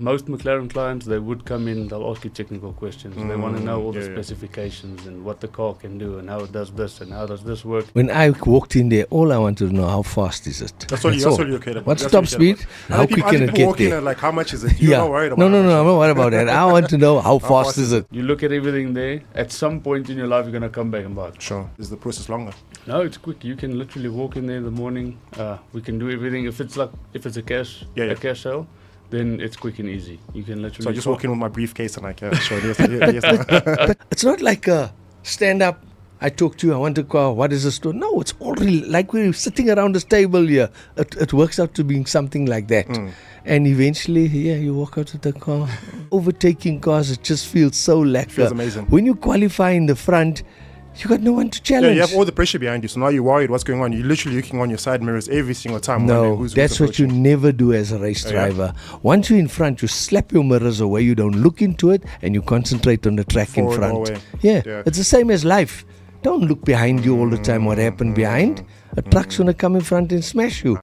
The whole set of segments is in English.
Most McLaren clients, they would come in, they'll ask you technical questions. They want to know all the specifications and what the car can do and how it does this and how does this work. When I walked in there, all I wanted to know, how fast is it? That's all you care about. What's top speed? How quick can it get there? Like, how much is it? You're not worried about No, I'm not worried about that. I want to know how fast is it? You look at everything there. At some point in your life, you're going to come back and buy it. Sure. Is the process longer? No, it's quick. You can literally walk in there in the morning. We can do everything. If it's a cash sale, then it's quick and easy. You can literally. So I just walk in with my briefcase and like, sure, yes. But it's not like a stand up. I talk to you. I want a car. What is the store? No, it's all really like we're sitting around this table here. It works out to being something like that. And eventually, you walk out of the car. Overtaking cars, it just feels so lacquer. It feels amazing. When you qualify in the front, you got no one to challenge. Yeah, you have all the pressure behind you. So now you're worried what's going on. You're literally looking on your side mirrors every single time. No, that's what you never do as a race driver. Once you're in front, you slap your mirrors away. You don't look into it and you concentrate on the track in front. Yeah, it's the same as life. Don't look behind you all the time. What happened behind? A truck's going to come in front and smash you.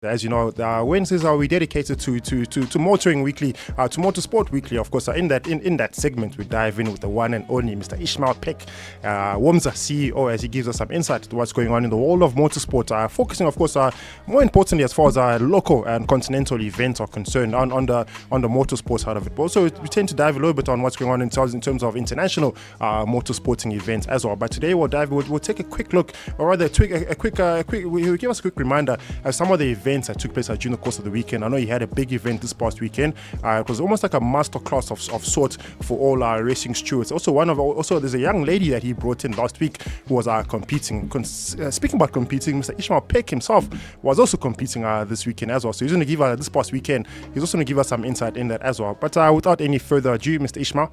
As you know, Wednesdays are we dedicated to Motoring Weekly, to Motorsport Weekly. Of course, in that segment, we dive in with the one and only Mr. Ismail Peck, WOMZA CEO, as he gives us some insight to what's going on in the world of motorsport. Focusing, of course, more importantly, as far as our local and continental events are concerned, on the motorsport side of it. But also, we tend to dive a little bit on what's going on in terms of international motorsporting events as well. But today, we'll take a quick look, or rather, we'll give us a quick reminder of some of the events that took place during the course of the weekend. I know he had a big event this past weekend. It was almost like a masterclass of sorts for all our racing stewards. Also, there's a young lady that he brought in last week who was competing. Speaking about competing, Mr. Ismail Peck himself was also competing this weekend as well. So he's going to give us this past weekend. He's also going to give us some insight in that as well. But without any further ado, Mr. Ishmael,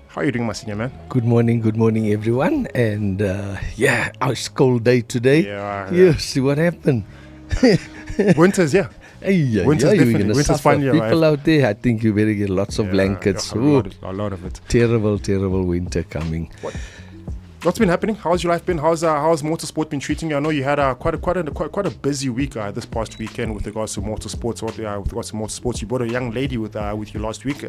how are you doing, my senior man? Good morning, everyone. And it's cold day today. See what happened. Winter's Winter's fun. People out there, I think you better get lots of blankets. A lot of it. Terrible winter coming. What's been happening? How's your life been? How's motorsport been treating you? I know you had quite a busy week this past weekend with regards to motorsports. You brought a young lady with you last week.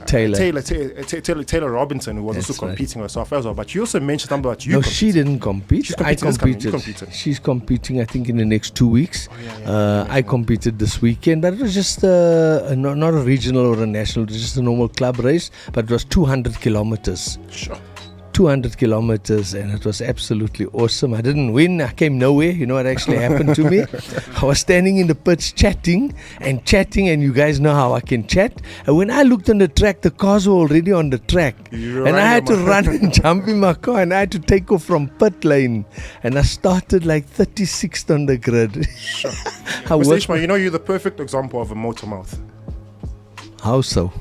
Taylor Robinson, who was also competing herself as well. But you also mentioned something about you. No, she didn't compete. I competed. She's competing, I think, in the next 2 weeks. I competed this weekend, but it was just not a regional or a national. It was just a normal club race, but it was 200 kilometers. Sure. 200 kilometers, and it was absolutely awesome. I didn't win. I came nowhere. You know what actually happened to me? I was standing in the pits chatting, and you guys know how I can chat. And when I looked on the track, the cars were already on the track. And I had to run and jump in my car, and I had to take off from pit lane. And I started like 36th on the grid. Sure. Mr. Ishmael, you know you're the perfect example of a motor mouth. How so?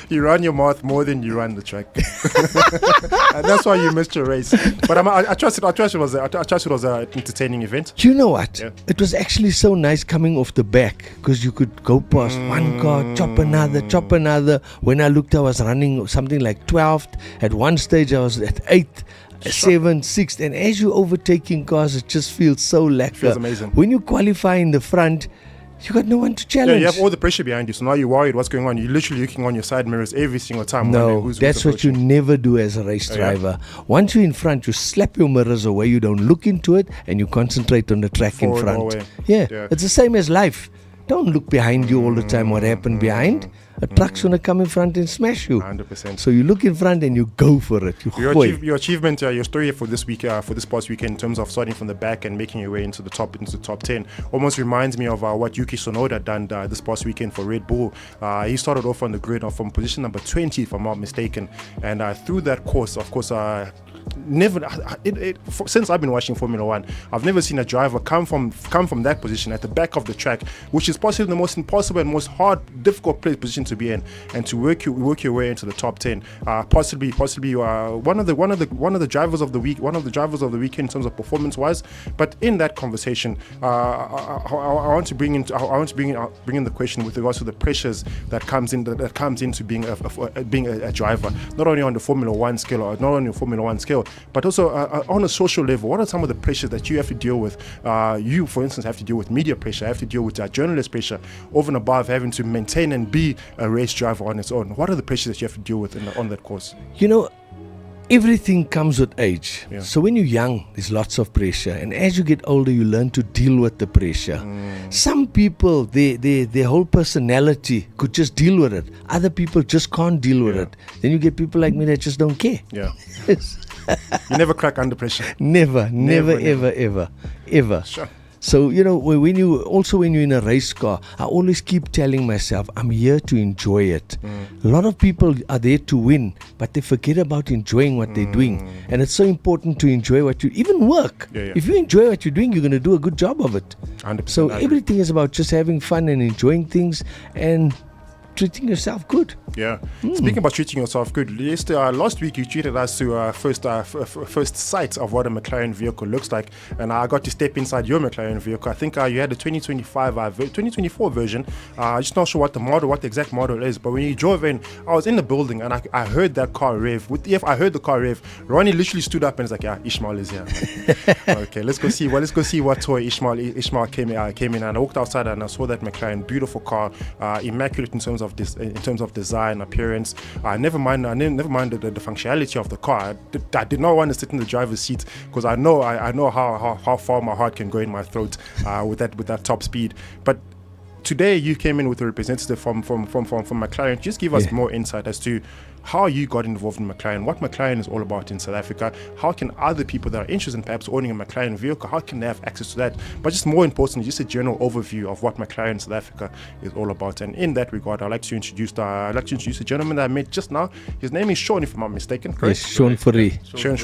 You run your mouth more than you run the track. And that's why you missed your race. But I trust it was an entertaining event. Do you know what? Yeah. It was actually so nice coming off the back, because you could go past one car, chop another. When I looked, I was running something like 12th. At one stage, I was at 8th. 7th, 6th. And as you're overtaking cars, it just feels so lacquer. It feels amazing. When you qualify in the front, you got no one to challenge. Yeah, you have all the pressure behind you. So now you're worried what's going on. You're literally looking on your side mirrors every single time. No, that's what you never do as a race driver. Once you're in front, you slap your mirrors away. You don't look into it and you concentrate on the track in front. Yeah, it's the same as life. Don't look behind you all the time. What happened behind? A truck's going to come in front and smash you. 100%. So you look in front and you go for it. Your achievement, your story for this week, for this past weekend, in terms of starting from the back and making your way into the top 10, almost reminds me of what Yuki Tsunoda done this past weekend for Red Bull. He started off on the grid from position number 20, if I'm not mistaken, and through that course, of course, since I've been watching Formula One, I've never seen a driver come from that position at the back of the track, which is possibly the most impossible and most difficult position to to be in, and to work your way into the top 10. Possibly you are one of the drivers of the week, one of the drivers of the weekend in terms of performance-wise. But in that conversation, I want to bring in the question with regards to the pressures that comes into being a driver, not only on the Formula One scale, but also on a social level. What are some of the pressures that you have to deal with? You, for instance, have to deal with media pressure, have to deal with journalist pressure, over and above having to maintain and be a race driver on its own. What are the pressures that you have to deal with on that course? Everything comes with age. Yeah. So when you're young, there's lots of pressure. And as you get older, you learn to deal with the pressure. Some people, their whole personality could just deal with it. Other people just can't deal with it. Then you get people like me that just don't care. Yeah. You never crack under pressure. Never, ever. Sure. So, when you're in a race car, I always keep telling myself, I'm here to enjoy it. A lot of people are there to win, but they forget about enjoying what they're doing. And it's so important to enjoy even work. Yeah. If you enjoy what you're doing, you're going to do a good job of it. 100%. So everything is about just having fun and enjoying things and treating yourself good. Yeah. Speaking about treating yourself good, last week you treated us to first sight of what a McLaren vehicle looks like, and I got to step inside your McLaren vehicle. I think you had a 2024 version. Just not sure what the exact model is, but when you drove in, I was in the building and I heard that car rev. I heard the car rev. Ronnie literally stood up and was like, "Yeah, Ismail is here." Okay, let's go see what toy Ismail came in. And I walked outside and I saw that McLaren, beautiful car, immaculate in terms of design, appearance. Never mind the functionality of the car. I did not want to sit in the driver's seat because I know how far my heart can go in my throat with that top speed. But today you came in with a representative from McLaren. Just give us more insight as to how you got involved in McLaren, what McLaren is all about in South Africa, how can other people that are interested in perhaps owning a McLaren vehicle, how can they have access to that, but just more importantly, just a general overview of what McLaren South Africa is all about. And in that regard, I'd like to introduce a gentleman that I met just now. His name is Sean, if I'm not mistaken, correct? Yes, Sean Fourie. Sean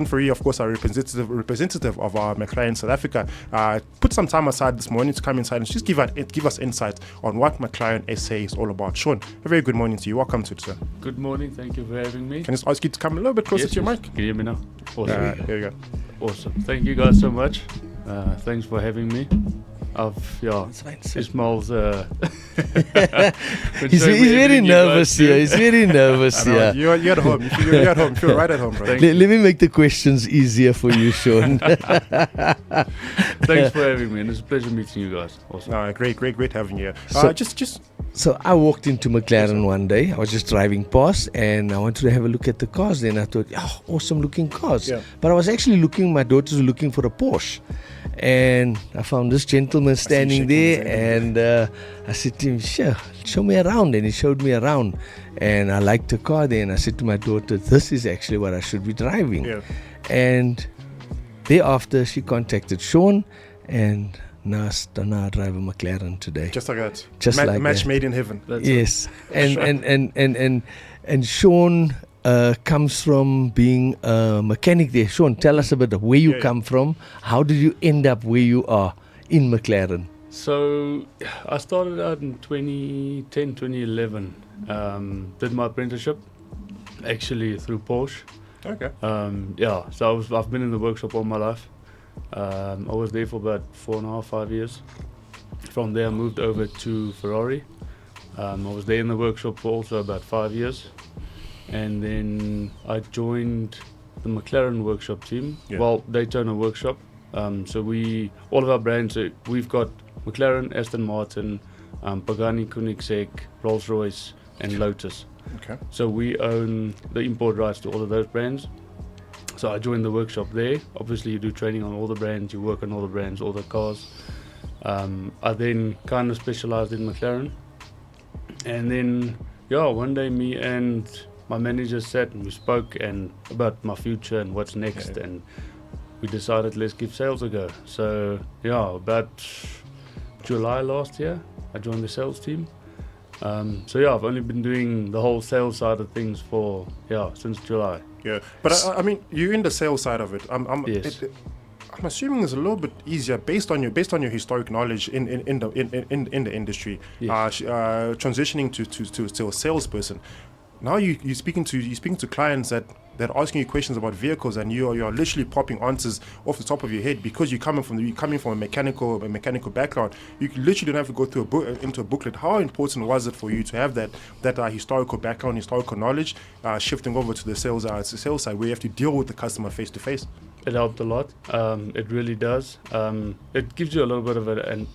Fourie, of course, our representative of our McLaren South Africa, put some time aside this morning to come inside and just give us insight on what McLaren SA is all about. Sean, a very good morning to you. Welcome to it, sir. Good morning. Thank you for having me. Can I just ask you to come a little bit closer to your mic? Can you hear me now? Awesome. There you go. Awesome. Thank you guys so much. Thanks for having me. Ismail's he's very nervous here. He's very nervous here. You're at home. You're at home. Feel right at home, bro. Let me make the questions easier for you, Sean. Thanks for having me, and it's a pleasure meeting you guys. Awesome. Great having you here. So I walked into McLaren one day. I was just driving past and I wanted to have a look at the cars. Then I thought, awesome looking cars. Yeah. But I was actually my daughters were looking for a Porsche. And I found this gentleman standing there and I said to him, sure, show me around. And he showed me around. And I liked the car there. And I said to my daughter, this is actually what I should be driving. Yeah. And thereafter, she contacted Sean and now I drive a McLaren today. Just like that. Just like match that. Made in heaven. That's yes. And Sean comes from being a mechanic there. Sean, tell us a bit of where you come from. How did you end up where you are in McLaren? So I started out in 2010, 2011. Did my apprenticeship actually through Porsche. Okay. So I've been in the workshop all my life. I was there for about 4.5, 5 years. From there I moved over to Ferrari. I was there in the workshop for also about 5 years. And then I joined the McLaren workshop team, Daytona workshop. So all of our brands, we've got McLaren, Aston Martin, Pagani, Koenigsegg, Rolls-Royce and Lotus. Okay. So we own the import rights to all of those brands. So I joined the workshop there. Obviously you do training on all the brands, you work on all the brands, all the cars. I then kind of specialized in McLaren. And then, one day me and my manager sat and we spoke about my future and what's next. And we decided let's give sales a go. So about July last year, I joined the sales team. I've only been doing the whole sales side of things since July. Yeah, but I mean, you're in the sales side of it. Yes. I'm assuming it's a little bit easier based on your historic knowledge in the industry. Yes. Transitioning to a salesperson. Now you're speaking to clients that are asking you questions about vehicles, and you're literally popping answers off the top of your head because you're coming from a mechanical background. You literally don't have to go through into a booklet. How important was it for you to have that historical background, historical knowledge, shifting over to the sales side where you have to deal with the customer face to face? It helped a lot. It really does. It gives you a little bit of an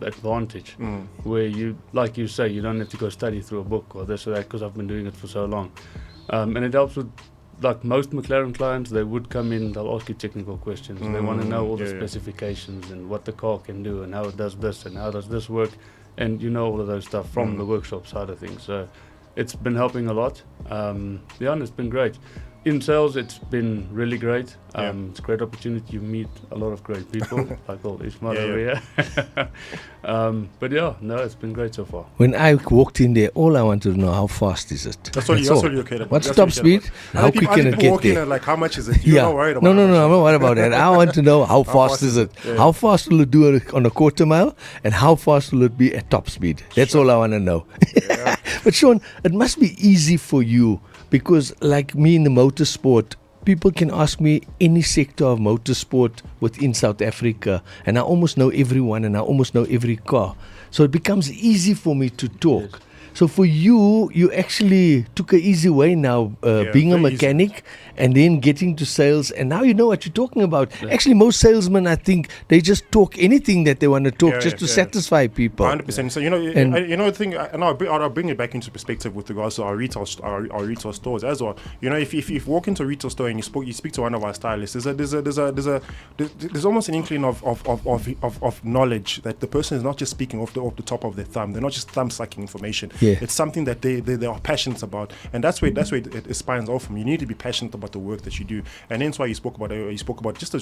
advantage where you, like you say, you don't have to go study through a book or this or that, because I've been doing it for so long. And it helps with, like most McLaren clients, they would come in, they'll ask you technical questions. They want to know all the specifications and what the car can do and how it does this and how does this work, and you know all of those stuff from the workshop side of things. So it's been helping a lot. And it's been great. In sales, it's been really great. It's a great opportunity. You meet a lot of great people, like old Ismail over here. But it's been great so far. When I walked in there, all I wanted to know, how fast is it? That's all you care about. What's top speed? How quick can it get there? Like, how much is it? You're not worried about No, I'm not worried about that. I want to know how fast is it? Yeah. How fast will it do it on a quarter mile? And how fast will it be at top speed? That's all I want to know. But Sean, it must be easy for you, because like me in the motorsport, people can ask me any sector of motorsport within South Africa, and I almost know everyone and I almost know every car. So it becomes easy for me to talk. Yes. So for you actually took an easy way now, being a mechanic and then getting to sales, and now you know what you're talking about. Yeah. Actually, most salesmen, I think, they just talk anything that they want to talk to satisfy people. 100%. So the thing, and I'll bring it back into perspective with regards to our retail stores as well. You know, if you walk into a retail store and you speak to one of our stylists, there's almost an inkling of knowledge that the person is not just speaking off the top of their thumb. They're not just thumb sucking information. Yeah. It's something that they are passionate about, and that's where it spines off from. You need to be passionate about the work that you do, and that's why you spoke about just a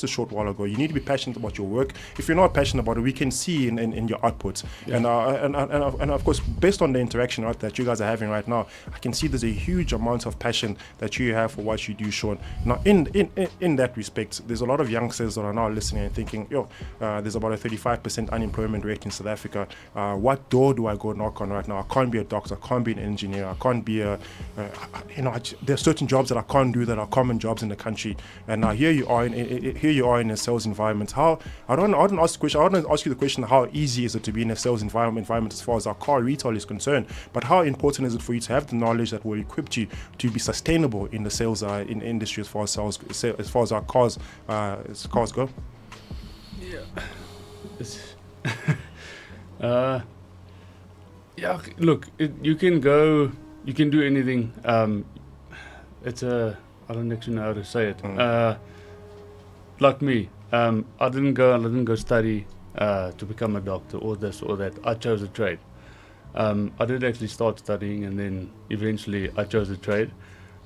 short while ago. You need to be passionate about your work. If you're not passionate about it, we can see in your outputs. Yeah. And of course, based on the interaction that you guys are having right now, I can see there's a huge amount of passion that you have for what you do, Sean. Now, in that respect, there's a lot of youngsters that are now listening and thinking, there's about a 35% unemployment rate in South Africa. What door do I go knock on right now? I can't be a doctor, I can't be an engineer, I can't be there's certain jobs that I can't do that are common jobs in the country. And now here you are in a sales environment. I don't ask you the question, how easy is it to be in a sales environment as far as our car retail is concerned, but how important is it for you to have the knowledge that will equip you to be sustainable in the sales in industry as far as our cars go? Look, you can do anything. I don't actually know how to say it. Like me, I didn't go study to become a doctor or this or that. I chose a trade. I did actually start studying, and then eventually I chose a trade.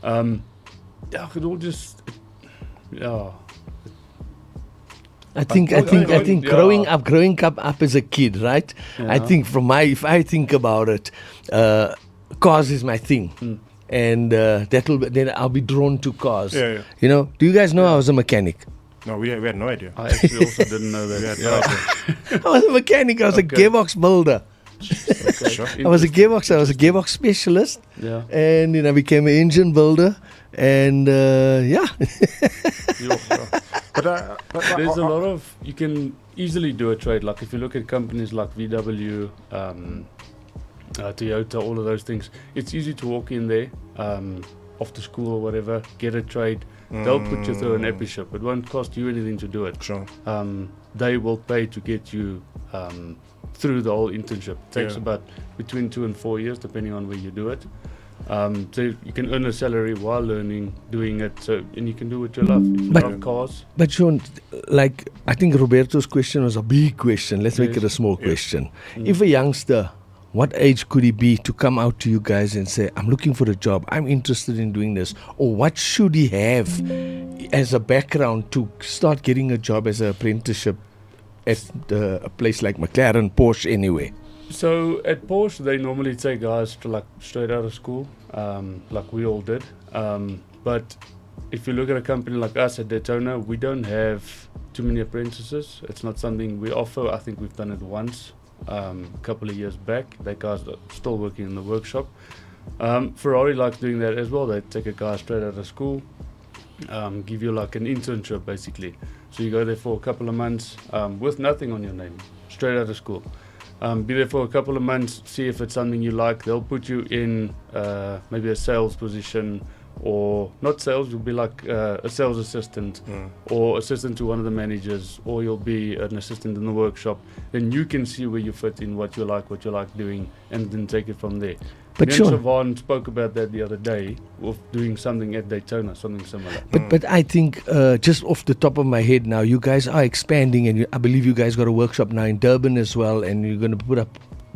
It all just, I think growing up as a kid, right? Yeah. I think if I think about it, cars is my thing. And then I'll be drawn to cars. Yeah. You know, do you guys know I was a mechanic? No, we had no idea. I actually also didn't know that. We had no idea. I was a mechanic. I was a gearbox builder. Okay. Sure. I was a gearbox specialist. Yeah. And I became an engine builder. And But there's a lot of, you can easily do a trade. Like if you look at companies like VW, Toyota, all of those things, it's easy to walk in there after school or whatever, get a trade. They'll put you through an apprenticeship. It won't cost you anything to do it. Sure. They will pay to get you through the whole internship. It takes about between 2 and 4 years, depending on where you do it. So you can earn a salary while doing it. And you can do what you love. If you love cars. But Sean, like I think Roberto's question was a big question. Let's make it a small question. If a youngster, what age could he be to come out to you guys and say, I'm looking for a job, I'm interested in doing this? Or what should he have as a background to start getting a job as an apprenticeship at a place like McLaren, Porsche anyway? So at Porsche, they normally take guys straight out of school, like we all did. But if you look at a company like us at Daytona, we don't have too many apprentices. It's not something we offer. I think we've done it once, a couple of years back. That guys are still working in the workshop. Ferrari likes doing that as well. They take a guy straight out of school, give you like an internship basically. So you go there for a couple of months with nothing on your name, straight out of school. Be there for a couple of months, see if it's something you like. They'll put you in maybe a sales position, or not sales, you'll be like a sales assistant or assistant to one of the managers, or you'll be an assistant in the workshop. Then you can see where you fit in, what you like doing, and then take it from there. But Siobhan spoke about that the other day, of doing something at Daytona, something similar. But I think just off the top of my head now, you guys are expanding, and I believe you guys got a workshop now in Durban as well, and you're going to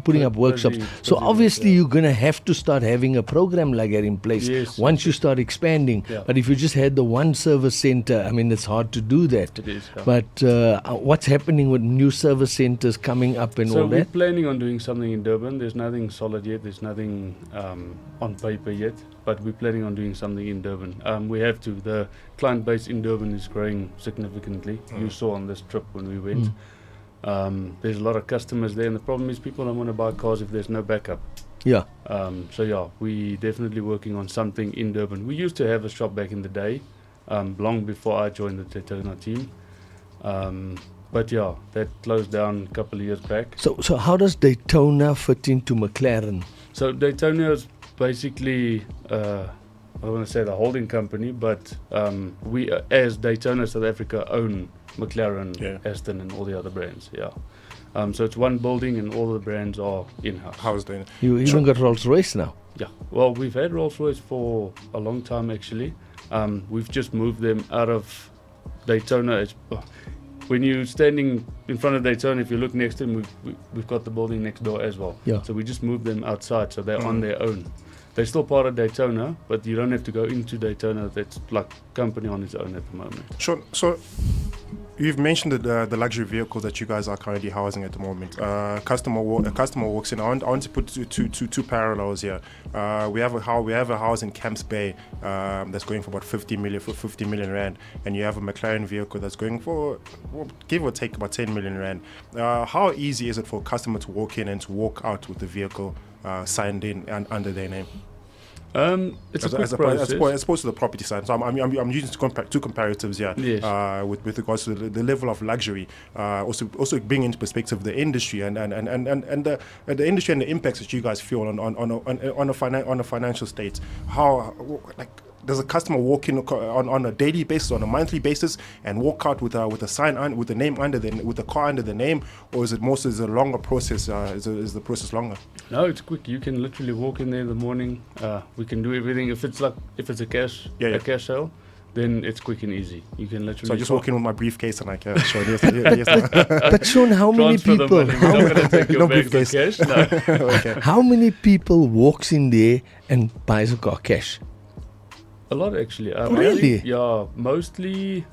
putting up workshops. So obviously you're going to have to start having a program like that in place once you start expanding. Yeah. But if you just had the one service center, I mean, it's hard to do that. It is, yeah. But what's happening with new service centers coming up and all So we're that? planning on doing something in Durban. There's nothing solid yet. There's nothing on paper yet. But we're planning on doing something in Durban. We have to. The client base in Durban is growing significantly. You saw on this trip when we went. There's a lot of customers there, and the problem is people don't want to buy cars if there's no backup. Yeah. So yeah, we definitely working on something in Durban. We used to have a shop back in the day, long before I joined the Daytona team. But yeah, that closed down a couple of years back. So how does Daytona fit into McLaren? So Daytona is basically, I don't want to say the holding company, but we as Daytona South Africa own McLaren, Aston, and all the other brands. Yeah. So it's one building, and all the brands are in-house. How's the You even got Rolls-Royce now. Yeah. Well, we've had Rolls-Royce for a long time actually. We've just moved them out of Daytona. When you're standing in front of Daytona, if you look next to them, we've got the building next door as well. Yeah. So we just moved them outside, so they're on their own. They're still part of Daytona, but you don't have to go into Daytona. That's like company on its own at the moment. Sure. So you've mentioned the luxury vehicles that you guys are currently housing at the moment. A customer walks in. I want to put two parallels here. We have a house in Camps Bay that's going for about 50 million rand, and you have a McLaren vehicle that's going for, give or take, about 10 million rand. How easy is it for a customer to walk in and to walk out with the vehicle signed in and under their name? It's a quick process. As opposed to the property side. So I'm using two comparatives here. Yes. With regards to the level of luxury, also bring into perspective the industry and the industry and the impacts that you guys feel on a financial state. How, like, does a customer walk in on a daily basis, on a monthly basis, and walk out with a sign with the name with the car under the name, or is it a longer process? Is the process longer? No, it's quick. You can literally walk in there in the morning. We can do everything. If it's a cash sale, then it's quick and easy. You can literally. So I just walk in with my briefcase and sure. Yes. But Sean, how many people? We're not going to take your bags of cash. No. Okay. How many people walks in there and buys a car cash? A lot actually. Really? Yeah, mostly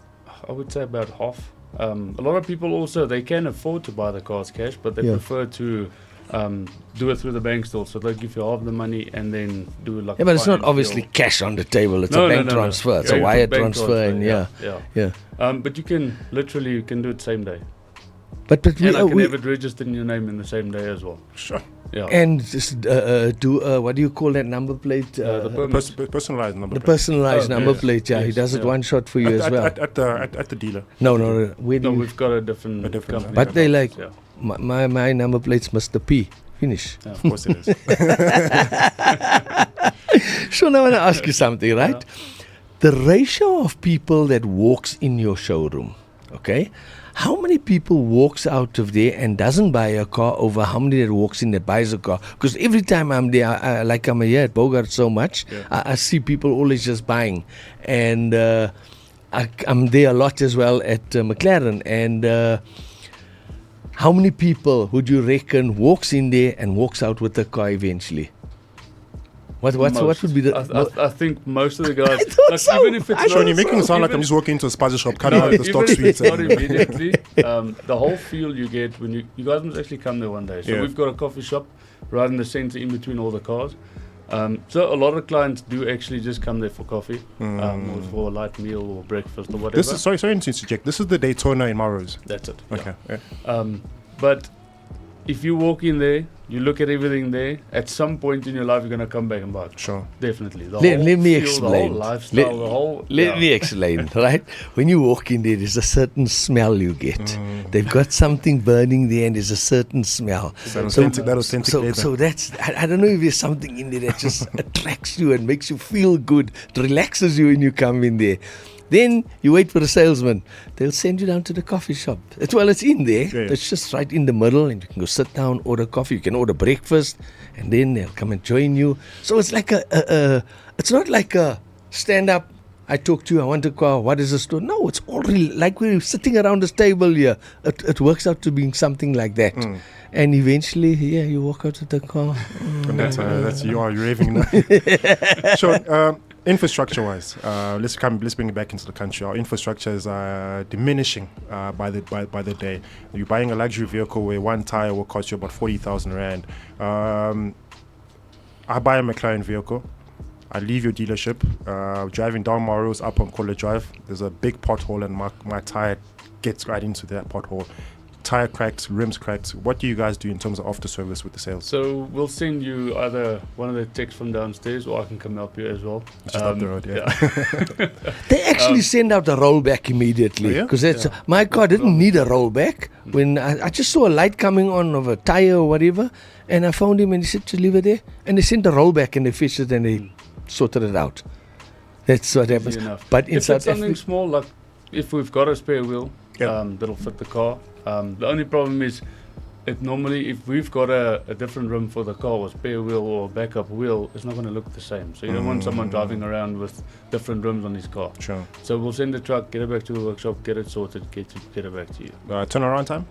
I would say about half. A lot of people also, they can afford to buy the cars cash, but they prefer to do it through the bank still. So they'll give you half the money and then do it like. Yeah, but it's not obviously cash on the table. It's a bank transfer. No. It's a wire transfer, and yeah. But you can do it same day. But and I can have it registered in your name in the same day as well. Sure. Yeah. And just do what do you call that number plate? The personalized number plate. The personalized number plate. Yeah, he does it one shot for you as well. At the dealer. No. We've got a different company. But they like my number plate's Mr. P. Finish. Yeah, of course it is. So now I want to ask you something, right? Yeah. The ratio of people that walks in your showroom, okay? How many people walks out of there and doesn't buy a car over how many that walks in that buys a car? Because every time I'm there, I'm here at Bogart so much, I see people always just buying. And I'm there a lot as well at McLaren. And how many people would you reckon walks in there and walks out with a car eventually? What would be the? I think most of the guys. Even if it's Sean, you're making it sound like I'm just walking into a spaza shop, cutting out the stock sweets. Not immediately. The whole feel you get when you guys must actually come there one day. So we've got a coffee shop right in the center, in between all the cars. So a lot of clients do actually just come there for coffee, or for a light meal or breakfast or whatever. This is sorry to interject. This is the Daytona in Melrose. That's it. Okay. Yeah. Yeah. But if you walk in there, you look at everything there, at some point in your life, you're going to come back and buy it. Sure. Definitely. The Let whole me feel, explain. The whole lifestyle, the whole... Let me explain, right? When you walk in there's a certain smell you get. They've got something burning there and there's a certain smell. That authentic leather. So that's, I don't know if there's something in there that just attracts you and makes you feel good, it relaxes you when you come in there. Then you wait for the salesman. They'll send you down to the coffee shop. It's in there. Yeah. It's just right in the middle, and you can go sit down, order coffee. You can order breakfast, and then they'll come and join you. So it's like it's not like a stand up. I talk to you. I want a car. What is the store? No, it's all really like we're sitting around this table here. It works out to being something like that. And eventually, you walk out of the car. And that's you are raving now. Sure. Infrastructure-wise, let's bring it back into the country. Our infrastructure is diminishing by the day. You're buying a luxury vehicle where one tire will cost you about 40,000 rand. I buy a McLaren vehicle. I leave your dealership, driving down Melrose up on College Drive. There's a big pothole, and my tire gets right into that pothole. Tire cracked, rims cracked. What do you guys do in terms of after service with the sales? So we'll send you either one of the techs from downstairs, or I can come help you as well. Just up the road, yeah. They actually send out a rollback immediately, because my car didn't need a rollback. When I just saw a light coming on of a tire or whatever, and I found him and he said to leave it there, and they sent a rollback and they fixed it and they sorted it out. That's what happens. But in if South it's something Africa, small, like if we've got a spare wheel, Yeah. that'll fit the car. The only problem is, normally if we've got a different rim for the car, or spare wheel or backup wheel, it's not going to look the same. So you don't want someone driving around with different rims on his car. Sure. So we'll send the truck, get it back to the workshop, get it sorted, get it back to you. Turnaround time?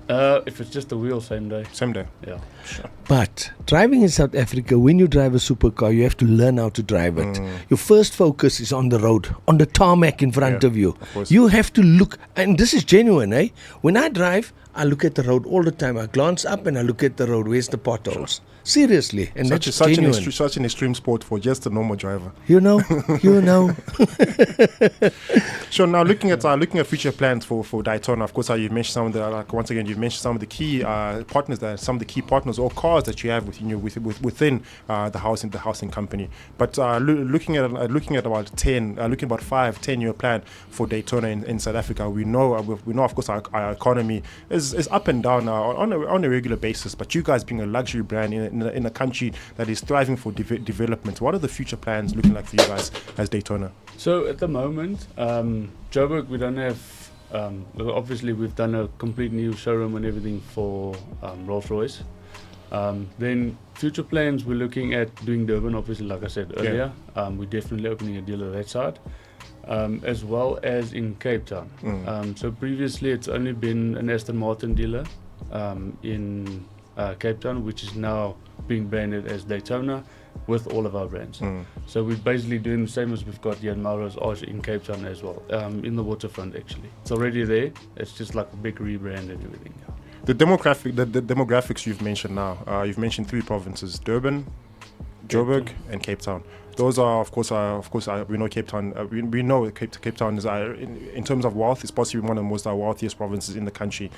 If it's just a wheel, same day. Same day. Yeah. Sure. but driving in South Africa, when you drive a supercar, you have to learn how to drive it. Your first focus is on the road, on the tarmac in front of you. course. You have to look, and this is genuine, eh? When I drive, I look at the road all the time. I glance up and I look at the road. Where's the potholes? Seriously, and that's genuine. Such an extreme sport for just a normal driver. You know. Sure. Now looking at future plans for Daytona, of course, you've mentioned some of the you've mentioned some of the key partners or cars that you have within the housing company. But looking at about 5-10 year plan for Daytona in South Africa, we know of course our economy is up and down on a regular basis. But you guys being a luxury brand in a country that is thriving for development, what are the future plans looking like for you guys as Daytona? So at the moment, Joburg, we don't have. Obviously, we've done a complete new showroom and everything for Rolls-Royce. Then future plans, we're looking at doing Durban, obviously, like I said earlier. We're definitely opening a dealer that side, as well as in Cape Town. So previously, it's only been an Aston Martin dealer in Cape Town, which is now being branded as Daytona with all of our brands. So we're basically doing the same as we've got here in Melrose, also in Cape Town as well, in the waterfront actually. It's already there, it's just like a big rebrand and everything. The demographics you've mentioned now, you've mentioned 3 provinces: Durban, Joburg, and Cape Town. Those are, of course, we know Cape Town. We know Cape Town is, in terms of wealth, is possibly one of the most wealthiest provinces in the country.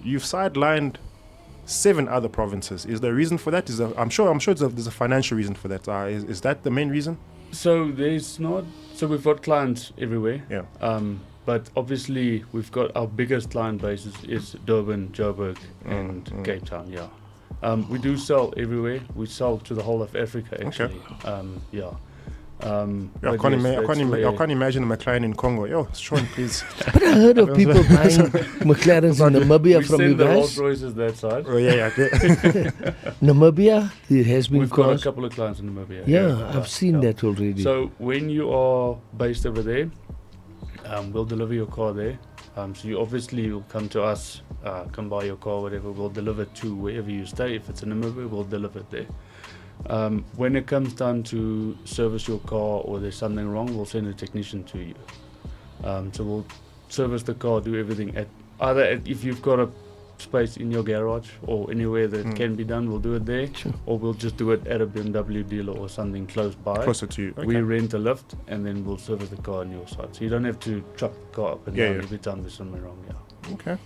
You've sidelined 7 other provinces. Is there a reason for that? I'm sure there's a financial reason for that. Is that the main reason? So there's not. So we've got clients everywhere. Yeah. But obviously we've got our biggest client base is Durban, Joburg, and Cape Town. Yeah. We do sell everywhere. We sell to the whole of Africa actually. Okay. I can't imagine a McLaren in Congo. Yo, Sean, please. But I heard of people buying McLarens in Namibia from you the guys. Rolls Royces that side. Oh yeah. Namibia, there has been We've got cars. a couple of clients in Namibia. Yeah, I've seen that already. So when you are based over there, we'll deliver your car there. So you obviously will come to us, come buy your car, whatever. We'll deliver to wherever you stay. If it's in Namibia, we'll deliver it there. When it comes down to service your car or there's something wrong, we'll send a technician to you. So we'll service the car, do everything if you've got a space in your garage or anywhere that can be done, we'll do it there. Sure. Or we'll just do it at a BMW dealer or something close by. Closer to you. Okay. We rent a lift and then we'll service the car on your side. So you don't have to truck the car up and down every time there's something wrong. Yeah. Okay.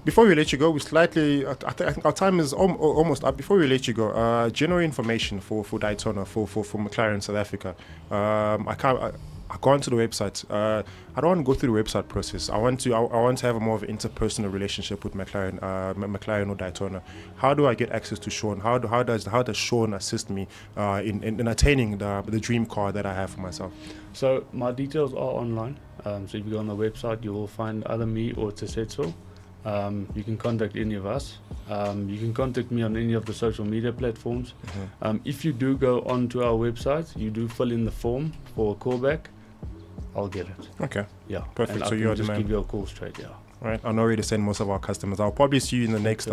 Before we let you go, we slightly, I think our time is almost up. Before we let you go, general information for Daytona, for McLaren South Africa. I go onto the website. I don't want to go through the website process. I want to have a more of an interpersonal relationship with McLaren or Daytona. How do I get access to Sean? How does Sean assist me in attaining the dream car that I have for myself? So my details are online. So if you go on the website, you will find either me or Tsesetso. You can contact any of us. You can contact me on any of the social media platforms. If you do go onto our website, you do fill in the form for a callback, I'll get it. Okay. Yeah. Perfect. And So I you're can the just man. give you a call straight. Yeah. Right. I know where to send most of our customers. I'll probably see you in the next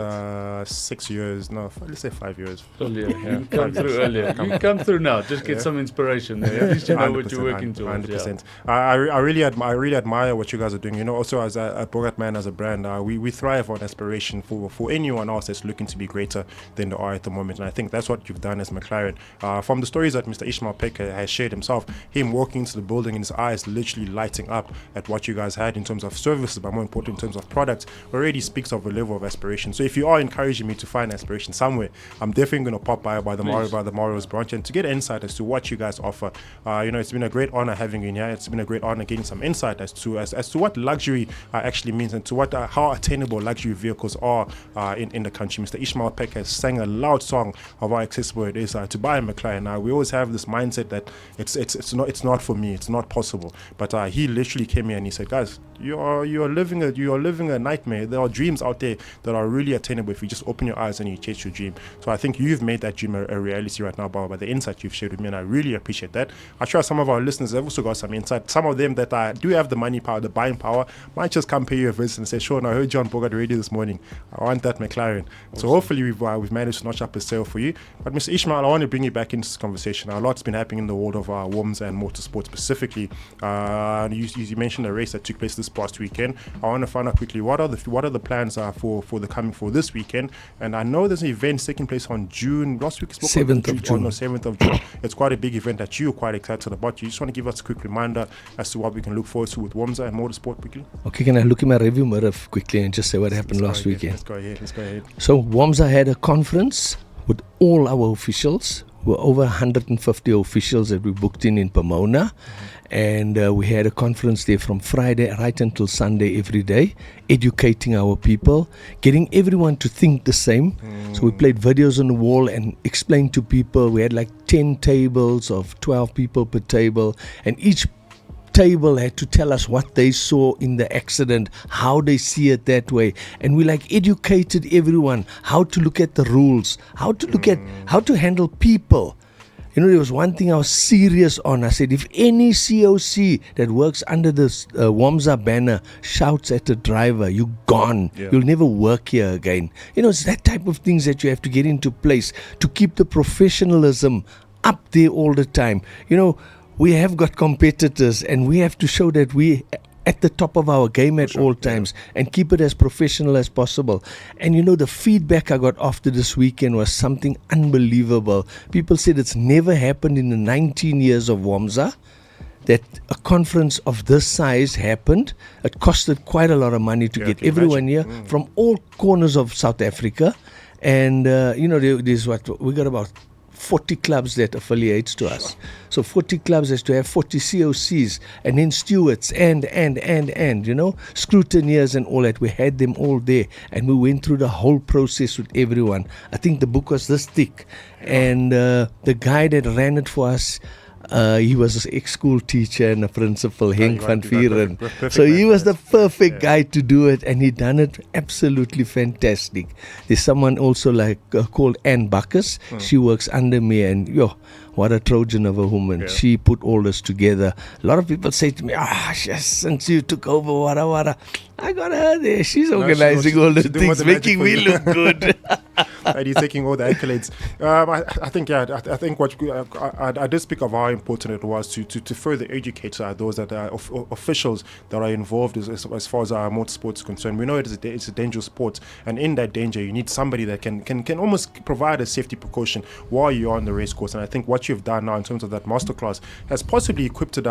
6 years. No, let's say 5 years. Earlier. You come through earlier. You come through now. Just get some inspiration there. At least you know what you're working towards. 100%. I really admire what you guys are doing. You know, also as a Bogart man, as a brand, we thrive on aspiration for anyone else that's looking to be greater than they are at the moment. And I think that's what you've done as McLaren. From the stories that Mr. Ismail Peck has shared himself, him walking into the building and his eyes literally lighting up at what you guys had in terms of services, but more important in terms of products, already speaks of a level of aspiration. So if you are encouraging me to find aspiration somewhere, I'm definitely going to pop by the Morals branch and to get insight as to what you guys offer. It's been a great honor having you in here. It's been a great honor getting some insight as to what luxury actually means and to what how attainable luxury vehicles are in the country. Mr. Ismail Peck has sang a loud song of how accessible it is to buy a McLaren. We always have this mindset that it's not for me, it's not possible. But he literally came here and he said, guys, you are living a nightmare. There are dreams out there that are really attainable if you just open your eyes and you chase your dream. So I think you've made that dream a reality right now, by the insight you've shared with me, and I really appreciate that. I'm sure some of our listeners have also got some insight. Some of them that do have the money power, the buying power, might just come pay you a visit and say, Sean, I heard you on Bogart Radio this morning. I want that McLaren. Awesome. So hopefully we've managed to notch up a sale for you. But Mr. Ismail, I want to bring you back into this conversation. A lot's been happening in the world of WOMS and motorsport specifically. You mentioned a race that took place this past weekend. I want to find out quickly what are the plans for this weekend. And I know there's an event taking place on June. Last week, 7th of June. 7th of June. It's quite a big event that you're quite excited about. You just want to give us a quick reminder as to what we can look forward to with WOMSA and motorsport quickly? Okay, can I look in my review mirror quickly and just say what happened last weekend? Let's go ahead. So WOMSA had a conference with all our officials. We're over 150 officials that we booked in Pomona. And we had a conference there from Friday right until Sunday every day, educating our people, getting everyone to think the same. So we played videos on the wall and explained to people. We had like 10 tables of 12 people per table, and each table had to tell us what they saw in the accident, how they see it that way. And we educated everyone how to look at the rules, how to handle people. You know, there was one thing I was serious on. I said, if any COC that works under this WOMSA banner shouts at a driver, you're gone. Yeah. You'll never work here again. You know, it's that type of things that you have to get into place to keep the professionalism up there all the time. You know, we have got competitors and we have to show that we at the top of our game at all times and keep it as professional as possible. And you know, the feedback I got after this weekend was something unbelievable. People said it's never happened in the 19 years of WOMSA that a conference of this size happened. It costed quite a lot of money to get everyone here from all corners of South Africa. And there's we got about 40 clubs that affiliates to us. So 40 clubs has to have 40 COCs and then stewards and scrutineers and all that. We had them all there and we went through the whole process with everyone. I think the book was this thick. And the guy that ran it for us, he was an ex-school teacher and a principal, Henk van Vieren. So he was the perfect guy to do it, and he done it absolutely fantastic. There's someone also called Ann Bacchus. She works under me, and what a Trojan of a woman. Yeah. She put all this together. A lot of people say to me, yes, since you took over, wada. I got her there. She's organizing all the things, making me look good. And he's taking all the accolades. I think I did speak of how important it was to further educate those that are officials that are involved as far as our motorsport is concerned. We know it's a dangerous sport, and in that danger, you need somebody that can almost provide a safety precaution while you're on the race course. And I think what you've done now in terms of that masterclass has possibly equipped your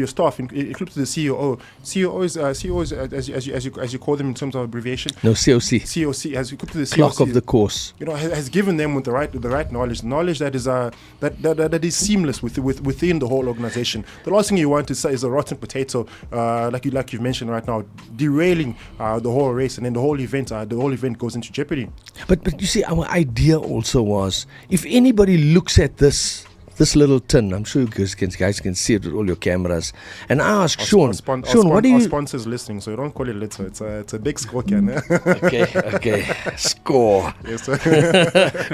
staff, equipped the COOs, as you call them in terms of abbreviation. No, COC. COC has equipped the Clock COC, of the course. has given them with the right knowledge that is that is seamless within the whole organization. The last thing you want is a rotten potato, like you've mentioned right now, derailing the whole race, and then the whole event goes into jeopardy. But you see, our idea also was, if anybody looks at this little tin, I'm sure you guys can see it with all your cameras, and I asked Sean, what do you... Our sponsor's listening, so you don't call it little. It's a big score can. Okay. Score. Yes, sir.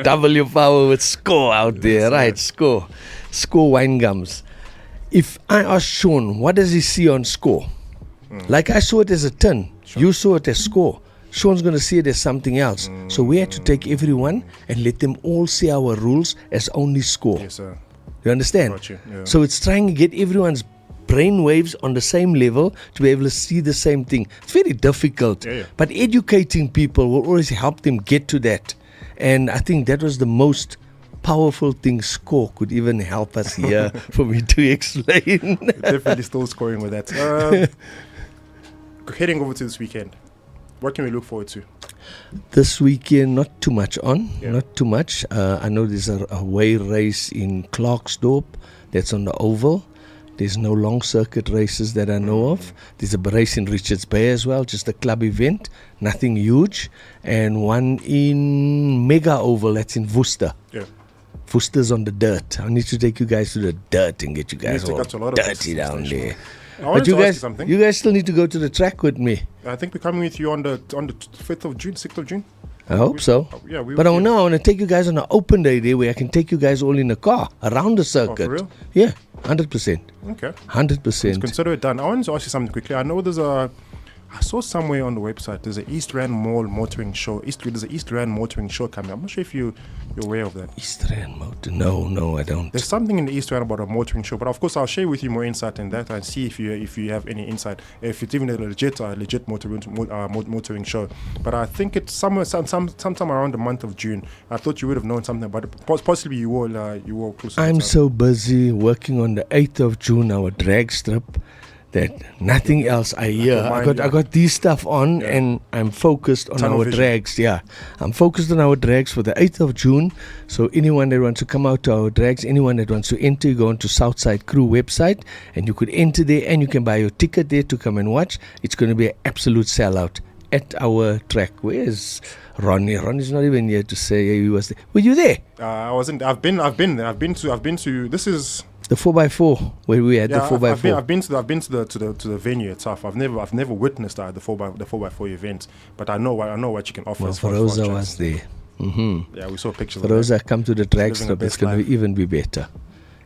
W power with score out there, yes, right? Score wine gums. If I ask Sean, what does he see on score? Like I saw it as a tin, sure. You saw it as score. Sean's going to see it as something else. So we had to take everyone and let them all see our rules as only score. Yes, sir. You understand? Got you, yeah. So it's trying to get everyone's brain waves on the same level to be able to see the same thing. It's very difficult, but educating people will always help them get to that. And I think that was the most powerful thing score could even help us here for me to explain. Definitely still scoring with that. Heading over to this weekend, what can we look forward to? This weekend, not too much on. Not too much. I know there's a away race in Klerksdorp that's on the oval. There's no long circuit races that I know of. There's a race in Richards Bay as well, just a club event, nothing huge. And one in Mega Oval, that's in Worcester. Yeah. Worcester's on the dirt. I need to take you guys to the dirt and get you guys all dirty down there. But you guys still need to go to the track with me. I think we're coming with you on the 5th of June, 6th of June. I hope so. But I want to take you guys on an open day there where I can take you guys all in a car around the circuit. For real? Yeah, 100%. Okay. 100%. Let's consider it done. I wanted to ask you something quickly. I know I saw somewhere on the website there's an East Rand Mall motoring show. There's an East Rand motoring show coming. I'm not sure if you're aware of that. East Rand Motor? No, I don't. There's something in the East Rand about a motoring show, but of course I'll share with you more insight in that and see if you have any insight, if it's even a legit motoring show. But I think it's sometime around the month of June. I thought you would have known something about it. Possibly you will close. I'm so busy working on the 8th of June, our drag strip, that nothing else I hear. I got these stuff on, and I'm focused on our drags. Yeah, I'm focused on our drags for the 8th of June. So anyone that wants to come out to our drags, anyone that wants to enter, you go onto Southside Crew website, and you could enter there, and you can buy your ticket there to come and watch. It's going to be an absolute sellout at our track. Where's Ronnie? Ronnie's not even here to say he was there. Were you there? I wasn't. I've been there. I've been to. This is the 4x4 where we had the 4x4. I've been to the venue itself. I've never witnessed the 4x4 event, but I know what you can offer. Well, Feroza was there. Yeah, we saw pictures. Feroza come to the drag strip. It's going to even be better.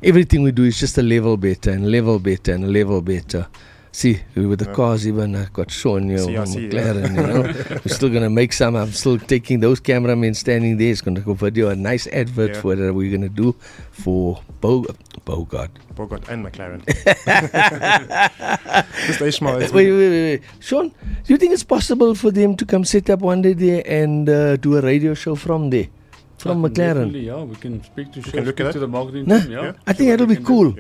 Everything we do is just a level better and a level better and a level better. See, with the cars even, I got Sean, McLaren, we're still going to make some. I'm still taking those cameramen standing there. It's going to go video a nice advert for that we're going to do for Bogart and McLaren. Mr. Ismail. Wait. Sean, do you think it's possible for them to come set up one day there and do a radio show from there? From McLaren? Yeah, we can speak to the marketing team. Yeah. I think that'll be cool.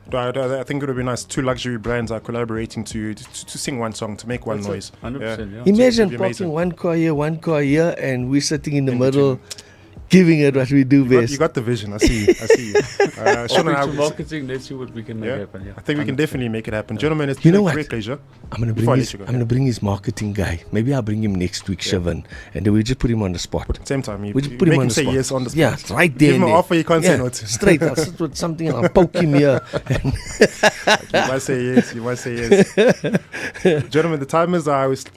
I think it would be nice. Two luxury brands are collaborating to sing one song, to make one noise. 100%. Imagine parking one car here, and we're sitting in the middle, giving it what we do best. You got the vision. I see you. Sean and I, marketing. Let's see what we can make happen. Yeah. I think we can definitely make it happen, gentlemen. It's been a great pleasure. I'm gonna bring his marketing guy. Maybe I'll bring him next week, Shivan, and then we just put him on the spot. But at the same time, we just put him on the say spot. Yes on the spot. Yeah, right there. Give him an offer. You can't say no to. Straight. I'll sit with something and I'll poke him here. You might say yes. Gentlemen, the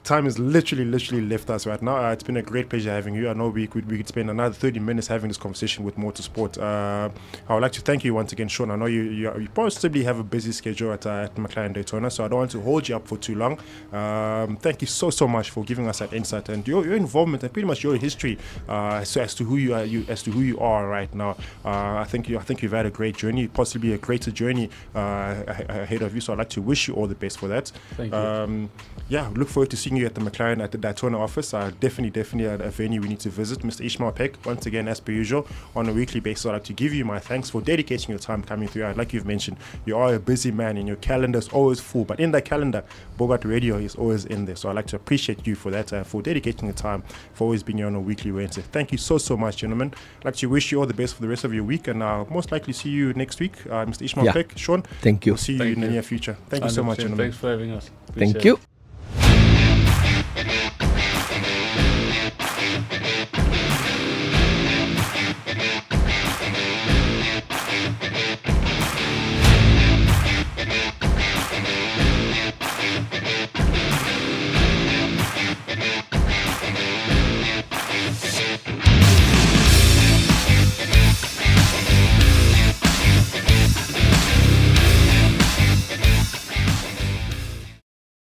time is literally left us right now. It's been a great pleasure having you. I know we could spend another 30 minutes having this conversation with Motorsport. I would like to thank you once again, Sean. I know you possibly have a busy schedule at McLaren Daytona, so I don't want to hold you up for too long. Thank you so much for giving us that insight and your involvement and pretty much your history as to who you are right now. I think you've had a great journey, possibly a greater journey ahead of you. So I'd like to wish you all the best for that. Thank you. Look forward to seeing you at the McLaren at the Daytona office. Definitely a venue we need to visit. Mr. Ismail Peck, once again, as per usual, on a weekly basis, I'd like to give you my thanks for dedicating your time coming through. Like you've mentioned, you are a busy man and your calendar's always full, but in that calendar, Bogart Radio is always in there. So I'd like to appreciate you for that, for dedicating the time, for always being here on a weekly Wednesday. Thank you so much, gentlemen. I'd like to wish you all the best for the rest of your week, and I'll most likely see you next week. Mr. Ishmael Peck, Sean, Thank you. we'll see you in the near future. Thank you so much, gentlemen. Thanks for having us. Thank you.